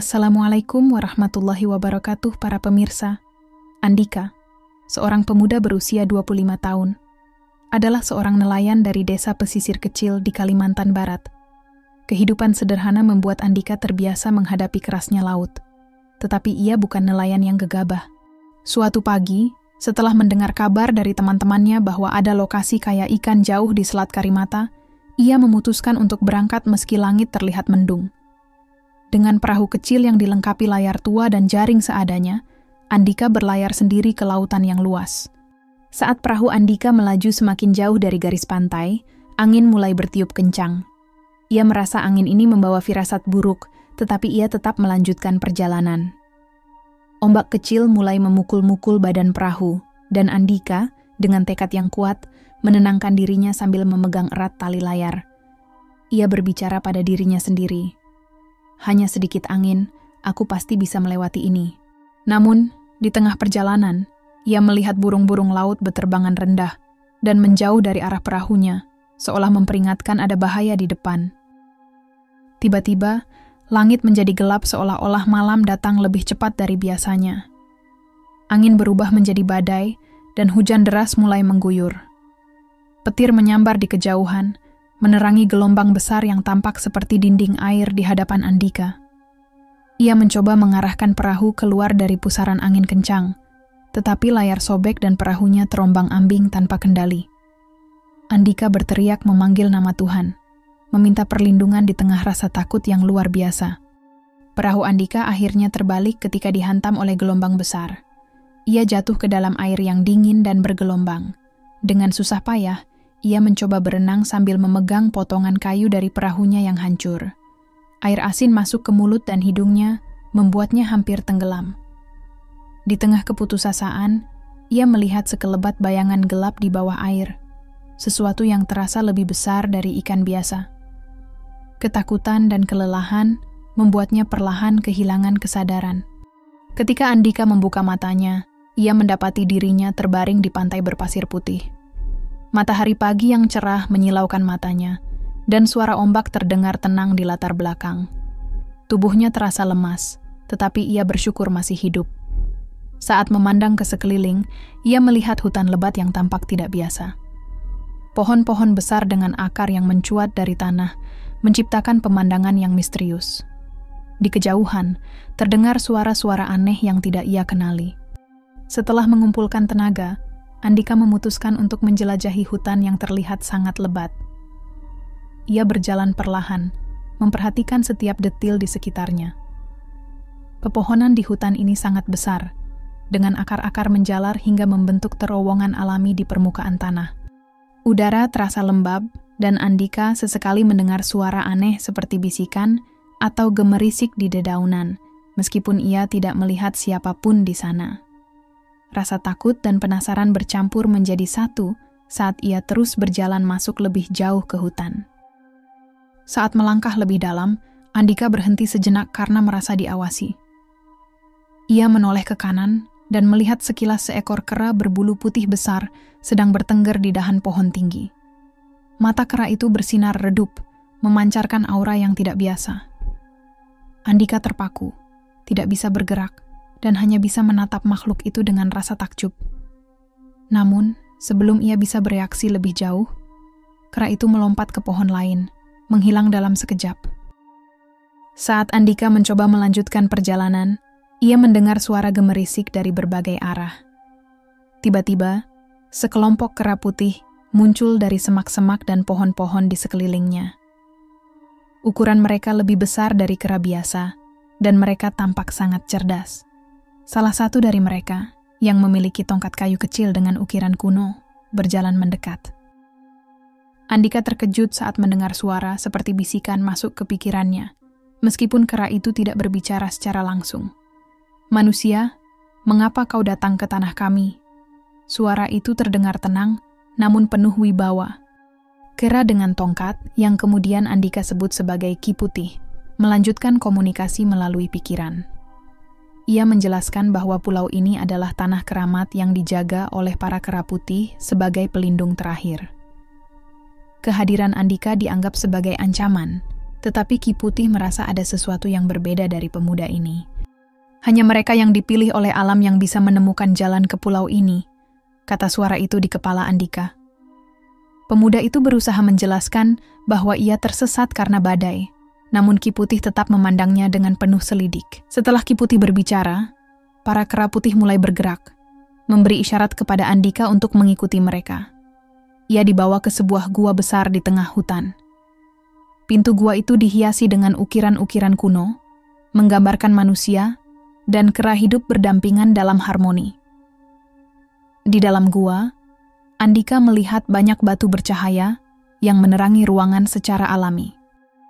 Assalamualaikum warahmatullahi wabarakatuh para pemirsa. Andika, seorang pemuda berusia 25 tahun, adalah seorang nelayan dari desa pesisir kecil di Kalimantan Barat. Kehidupan sederhana membuat Andika terbiasa menghadapi kerasnya laut. Tetapi ia bukan nelayan yang gegabah. Suatu pagi, setelah mendengar kabar dari teman-temannya bahwa ada lokasi kaya ikan jauh di Selat Karimata, ia memutuskan untuk berangkat meski langit terlihat mendung. Dengan perahu kecil yang dilengkapi layar tua dan jaring seadanya, Andika berlayar sendiri ke lautan yang luas. Saat perahu Andika melaju semakin jauh dari garis pantai, angin mulai bertiup kencang. Ia merasa angin ini membawa firasat buruk, tetapi ia tetap melanjutkan perjalanan. Ombak kecil mulai memukul-mukul badan perahu, dan Andika, dengan tekad yang kuat, menenangkan dirinya sambil memegang erat tali layar. Ia berbicara pada dirinya sendiri. Hanya sedikit angin, aku pasti bisa melewati ini. Namun, di tengah perjalanan, ia melihat burung-burung laut berterbangan rendah dan menjauh dari arah perahunya, seolah memperingatkan ada bahaya di depan. Tiba-tiba, langit menjadi gelap seolah-olah malam datang lebih cepat dari biasanya. Angin berubah menjadi badai, dan hujan deras mulai mengguyur. Petir menyambar di kejauhan, menerangi gelombang besar yang tampak seperti dinding air di hadapan Andika. Ia mencoba mengarahkan perahu keluar dari pusaran angin kencang, tetapi layar sobek dan perahunya terombang-ambing tanpa kendali. Andika berteriak memanggil nama Tuhan, meminta perlindungan di tengah rasa takut yang luar biasa. Perahu Andika akhirnya terbalik ketika dihantam oleh gelombang besar. Ia jatuh ke dalam air yang dingin dan bergelombang. Dengan susah payah, ia mencoba berenang sambil memegang potongan kayu dari perahunya yang hancur. Air asin masuk ke mulut dan hidungnya, membuatnya hampir tenggelam. Di tengah keputusasaan, ia melihat sekelebat bayangan gelap di bawah air, sesuatu yang terasa lebih besar dari ikan biasa. Ketakutan dan kelelahan membuatnya perlahan kehilangan kesadaran. Ketika Andika membuka matanya, ia mendapati dirinya terbaring di pantai berpasir putih. Matahari pagi yang cerah menyilaukan matanya, dan suara ombak terdengar tenang di latar belakang. Tubuhnya terasa lemas, tetapi ia bersyukur masih hidup. Saat memandang ke sekeliling, ia melihat hutan lebat yang tampak tidak biasa. Pohon-pohon besar dengan akar yang mencuat dari tanah menciptakan pemandangan yang misterius. Di kejauhan, terdengar suara-suara aneh yang tidak ia kenali. Setelah mengumpulkan tenaga, Andika memutuskan untuk menjelajahi hutan yang terlihat sangat lebat. Ia berjalan perlahan, memperhatikan setiap detil di sekitarnya. Pepohonan di hutan ini sangat besar, dengan akar-akar menjalar hingga membentuk terowongan alami di permukaan tanah. Udara terasa lembab, dan Andika sesekali mendengar suara aneh seperti bisikan atau gemerisik di dedaunan, meskipun ia tidak melihat siapapun di sana. Rasa takut dan penasaran bercampur menjadi satu saat ia terus berjalan masuk lebih jauh ke hutan. Saat melangkah lebih dalam, Andika berhenti sejenak karena merasa diawasi. Ia menoleh ke kanan dan melihat sekilas seekor kera berbulu putih besar sedang bertengger di dahan pohon tinggi. Mata kera itu bersinar redup, memancarkan aura yang tidak biasa. Andika terpaku, tidak bisa bergerak, dan hanya bisa menatap makhluk itu dengan rasa takjub. Namun, sebelum ia bisa bereaksi lebih jauh, kera itu melompat ke pohon lain, menghilang dalam sekejap. Saat Andika mencoba melanjutkan perjalanan, ia mendengar suara gemerisik dari berbagai arah. Tiba-tiba, sekelompok kera putih muncul dari semak-semak dan pohon-pohon di sekelilingnya. Ukuran mereka lebih besar dari kera biasa, dan mereka tampak sangat cerdas. Salah satu dari mereka, yang memiliki tongkat kayu kecil dengan ukiran kuno, berjalan mendekat. Andika terkejut saat mendengar suara seperti bisikan masuk ke pikirannya, meskipun kera itu tidak berbicara secara langsung. "Manusia, mengapa kau datang ke tanah kami?" Suara itu terdengar tenang, namun penuh wibawa. Kera dengan tongkat, yang kemudian Andika sebut sebagai Ki Putih, melanjutkan komunikasi melalui pikiran. Ia menjelaskan bahwa pulau ini adalah tanah keramat yang dijaga oleh para kera putih sebagai pelindung terakhir. Kehadiran Andika dianggap sebagai ancaman, Tetapi Ki Putih merasa ada sesuatu yang berbeda dari pemuda ini. Hanya mereka yang dipilih oleh alam yang bisa menemukan jalan ke pulau ini, kata suara itu di kepala Andika. Pemuda itu berusaha menjelaskan bahwa ia tersesat karena badai, namun Ki Putih tetap memandangnya dengan penuh selidik. Setelah Ki Putih berbicara, para kera putih mulai bergerak, memberi isyarat kepada Andika untuk mengikuti mereka. Ia dibawa ke sebuah gua besar di tengah hutan. Pintu gua itu dihiasi dengan ukiran-ukiran kuno, menggambarkan manusia dan kera hidup berdampingan dalam harmoni. Di dalam gua, Andika melihat banyak batu bercahaya yang menerangi ruangan secara alami.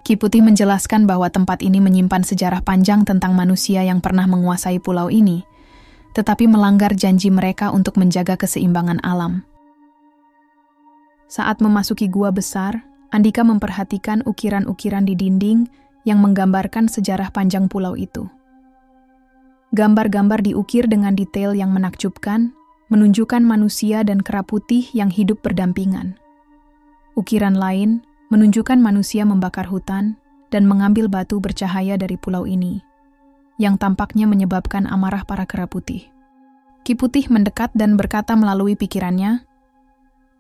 Ki Putih menjelaskan bahwa tempat ini menyimpan sejarah panjang tentang manusia yang pernah menguasai pulau ini, tetapi melanggar janji mereka untuk menjaga keseimbangan alam. Saat memasuki gua besar, Andika memperhatikan ukiran-ukiran di dinding yang menggambarkan sejarah panjang pulau itu. Gambar-gambar diukir dengan detail yang menakjubkan, menunjukkan manusia dan kera putih yang hidup berdampingan. Ukiran lain menunjukkan manusia membakar hutan dan mengambil batu bercahaya dari pulau ini, yang tampaknya menyebabkan amarah para kera putih. Ki Putih mendekat dan berkata melalui pikirannya,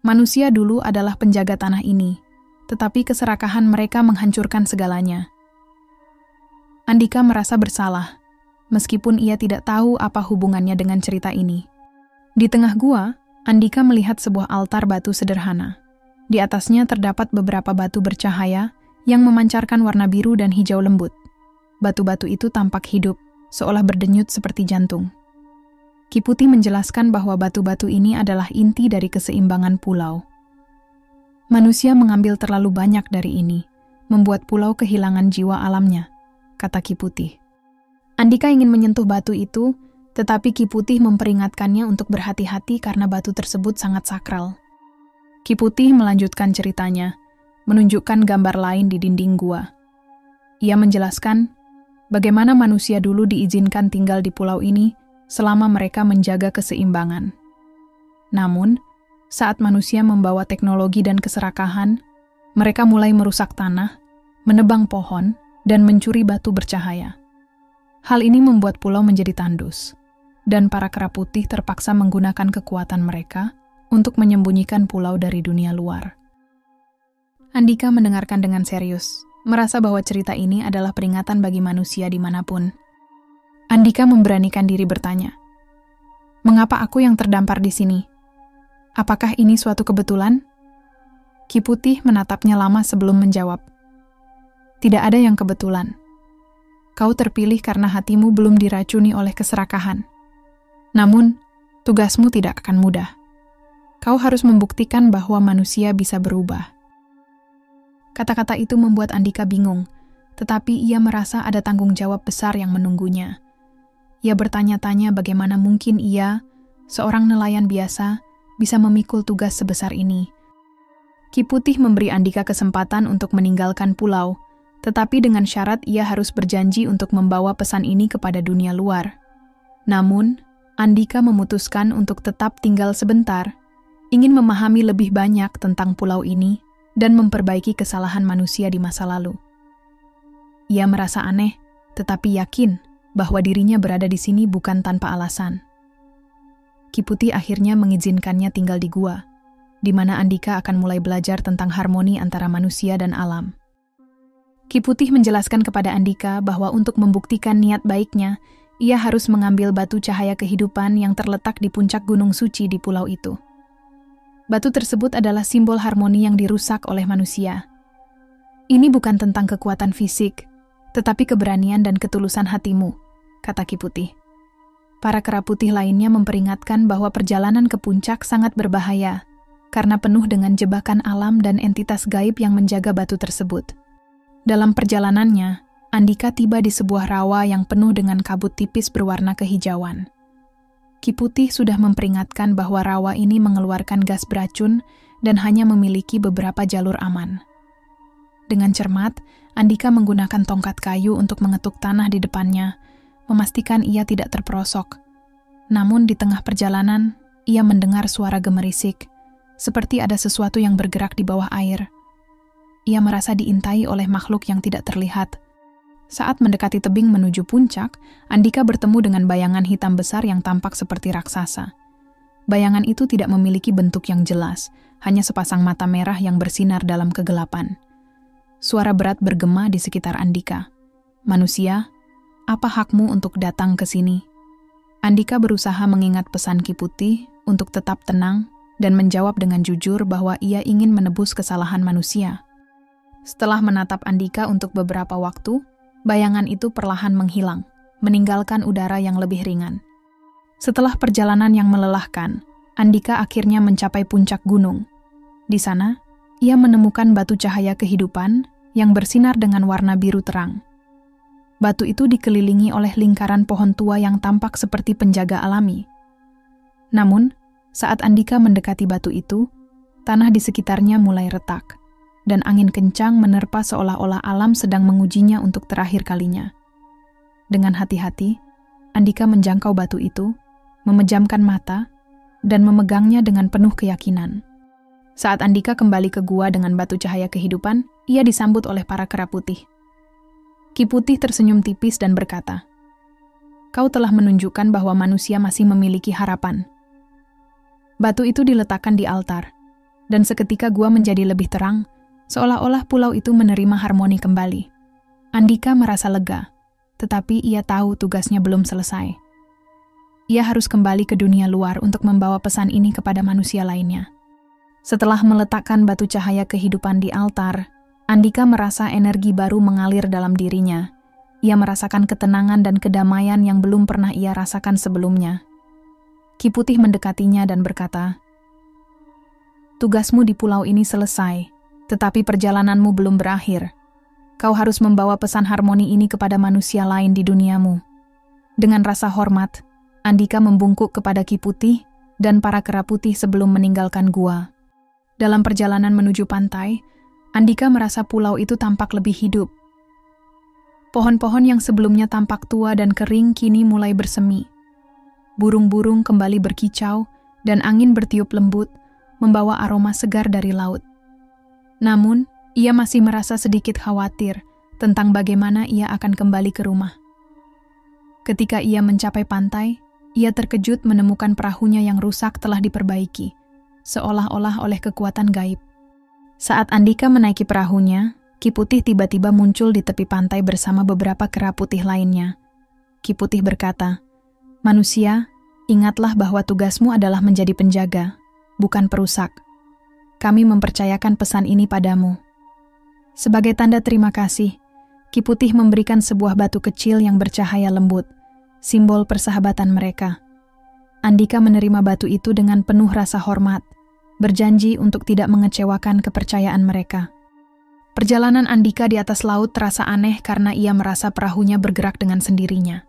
manusia dulu adalah penjaga tanah ini, tetapi keserakahan mereka menghancurkan segalanya. Andika merasa bersalah, meskipun ia tidak tahu apa hubungannya dengan cerita ini. Di tengah gua, Andika melihat sebuah altar batu sederhana. Di atasnya terdapat beberapa batu bercahaya yang memancarkan warna biru dan hijau lembut. Batu-batu itu tampak hidup, seolah berdenyut seperti jantung. Ki Putih menjelaskan bahwa batu-batu ini adalah inti dari keseimbangan pulau. Manusia mengambil terlalu banyak dari ini, membuat pulau kehilangan jiwa alamnya, kata Ki Putih. Andika ingin menyentuh batu itu, tetapi Ki Putih memperingatkannya untuk berhati-hati karena batu tersebut sangat sakral. Ki Putih melanjutkan ceritanya, menunjukkan gambar lain di dinding gua. Ia menjelaskan bagaimana manusia dulu diizinkan tinggal di pulau ini selama mereka menjaga keseimbangan. Namun, saat manusia membawa teknologi dan keserakahan, mereka mulai merusak tanah, menebang pohon, dan mencuri batu bercahaya. Hal ini membuat pulau menjadi tandus, dan para kera putih terpaksa menggunakan kekuatan mereka untuk menyembunyikan pulau dari dunia luar. Andika mendengarkan dengan serius, merasa bahwa cerita ini adalah peringatan bagi manusia dimanapun. Andika memberanikan diri bertanya, "Mengapa aku yang terdampar di sini? Apakah ini suatu kebetulan?" Ki Putih menatapnya lama sebelum menjawab, "Tidak ada yang kebetulan. Kau terpilih karena hatimu belum diracuni oleh keserakahan. Namun, tugasmu tidak akan mudah. Kau harus membuktikan bahwa manusia bisa berubah." Kata-kata itu membuat Andika bingung, tetapi ia merasa ada tanggung jawab besar yang menunggunya. Ia bertanya-tanya bagaimana mungkin ia, seorang nelayan biasa, bisa memikul tugas sebesar ini. Ki Putih memberi Andika kesempatan untuk meninggalkan pulau, tetapi dengan syarat ia harus berjanji untuk membawa pesan ini kepada dunia luar. Namun, Andika memutuskan untuk tetap tinggal sebentar, ingin memahami lebih banyak tentang pulau ini dan memperbaiki kesalahan manusia di masa lalu. Ia merasa aneh, tetapi yakin bahwa dirinya berada di sini bukan tanpa alasan. Ki Putih akhirnya mengizinkannya tinggal di gua, di mana Andika akan mulai belajar tentang harmoni antara manusia dan alam. Ki Putih menjelaskan kepada Andika bahwa untuk membuktikan niat baiknya, ia harus mengambil batu cahaya kehidupan yang terletak di puncak gunung suci di pulau itu. Batu tersebut adalah simbol harmoni yang dirusak oleh manusia. Ini bukan tentang kekuatan fisik, tetapi keberanian dan ketulusan hatimu, kata Ki Putih. Para kera putih lainnya memperingatkan bahwa perjalanan ke puncak sangat berbahaya, karena penuh dengan jebakan alam dan entitas gaib yang menjaga batu tersebut. Dalam perjalanannya, Andika tiba di sebuah rawa yang penuh dengan kabut tipis berwarna kehijauan. Ki Putih sudah memperingatkan bahwa rawa ini mengeluarkan gas beracun dan hanya memiliki beberapa jalur aman. Dengan cermat, Andika menggunakan tongkat kayu untuk mengetuk tanah di depannya, memastikan ia tidak terperosok. Namun di tengah perjalanan, ia mendengar suara gemerisik, seperti ada sesuatu yang bergerak di bawah air. ia merasa diintai oleh makhluk yang tidak terlihat. Saat mendekati tebing menuju puncak, Andika bertemu dengan bayangan hitam besar yang tampak seperti raksasa. Bayangan itu tidak memiliki bentuk yang jelas, hanya sepasang mata merah yang bersinar dalam kegelapan. Suara berat bergema di sekitar Andika. "Manusia, apa hakmu untuk datang ke sini?" Andika berusaha mengingat pesan Ki Putih untuk tetap tenang dan menjawab dengan jujur bahwa ia ingin menebus kesalahan manusia. Setelah menatap Andika untuk beberapa waktu, bayangan itu perlahan menghilang, meninggalkan udara yang lebih ringan. Setelah perjalanan yang melelahkan, Andika akhirnya mencapai puncak gunung. Di sana, ia menemukan batu cahaya kehidupan yang bersinar dengan warna biru terang. Batu itu dikelilingi oleh lingkaran pohon tua yang tampak seperti penjaga alami. Namun, saat Andika mendekati batu itu, tanah di sekitarnya mulai retak, dan angin kencang menerpa seolah-olah alam sedang mengujinya untuk terakhir kalinya. Dengan hati-hati, Andika menjangkau batu itu, memejamkan mata, dan memegangnya dengan penuh keyakinan. Saat Andika kembali ke gua dengan batu cahaya kehidupan, ia disambut oleh para kera putih. Ki Putih tersenyum tipis dan berkata, "Kau telah menunjukkan bahwa manusia masih memiliki harapan." Batu itu diletakkan di altar, dan seketika gua menjadi lebih terang, seolah-olah pulau itu menerima harmoni kembali. Andika merasa lega, tetapi ia tahu tugasnya belum selesai. Ia harus kembali ke dunia luar untuk membawa pesan ini kepada manusia lainnya. Setelah meletakkan batu cahaya kehidupan di altar, Andika merasa energi baru mengalir dalam dirinya. Ia merasakan ketenangan dan kedamaian yang belum pernah ia rasakan sebelumnya. Ki Putih mendekatinya dan berkata, "Tugasmu di pulau ini selesai, tetapi perjalananmu belum berakhir. Kau harus membawa pesan harmoni ini kepada manusia lain di duniamu." Dengan rasa hormat, Andika membungkuk kepada Ki Putih dan para kera putih sebelum meninggalkan gua. Dalam perjalanan menuju pantai, Andika merasa pulau itu tampak lebih hidup. Pohon-pohon yang sebelumnya tampak tua dan kering kini mulai bersemi. Burung-burung kembali berkicau dan angin bertiup lembut, membawa aroma segar dari laut. Namun, ia masih merasa sedikit khawatir tentang bagaimana ia akan kembali ke rumah. Ketika ia mencapai pantai, ia terkejut menemukan perahunya yang rusak telah diperbaiki, seolah-olah oleh kekuatan gaib. Saat Andika menaiki perahunya, Ki Putih tiba-tiba muncul di tepi pantai bersama beberapa kera putih lainnya. Ki Putih berkata, "Manusia, ingatlah bahwa tugasmu adalah menjadi penjaga, bukan perusak. Kami mempercayakan pesan ini padamu." Sebagai tanda terima kasih, Ki Putih memberikan sebuah batu kecil yang bercahaya lembut, simbol persahabatan mereka. Andika menerima batu itu dengan penuh rasa hormat, berjanji untuk tidak mengecewakan kepercayaan mereka. Perjalanan Andika di atas laut terasa aneh karena ia merasa perahunya bergerak dengan sendirinya.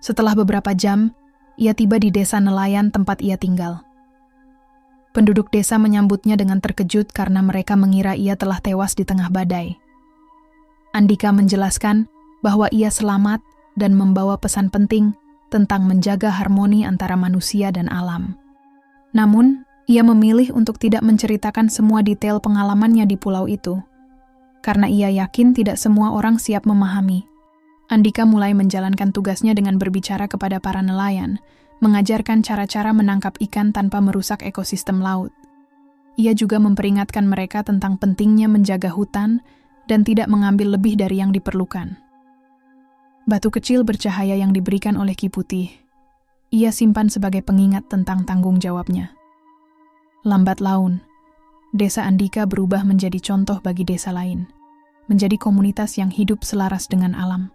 Setelah beberapa jam, ia tiba di desa nelayan tempat ia tinggal. Penduduk desa menyambutnya dengan terkejut karena mereka mengira ia telah tewas di tengah badai. Andika menjelaskan bahwa ia selamat dan membawa pesan penting tentang menjaga harmoni antara manusia dan alam. Namun, ia memilih untuk tidak menceritakan semua detail pengalamannya di pulau itu, karena ia yakin tidak semua orang siap memahami. Andika mulai menjalankan tugasnya dengan berbicara kepada para nelayan, mengajarkan cara-cara menangkap ikan tanpa merusak ekosistem laut. Ia juga memperingatkan mereka tentang pentingnya menjaga hutan dan tidak mengambil lebih dari yang diperlukan. Batu kecil bercahaya yang diberikan oleh Ki Putih, ia simpan sebagai pengingat tentang tanggung jawabnya. Lambat laun, desa Andika berubah menjadi contoh bagi desa lain, menjadi komunitas yang hidup selaras dengan alam.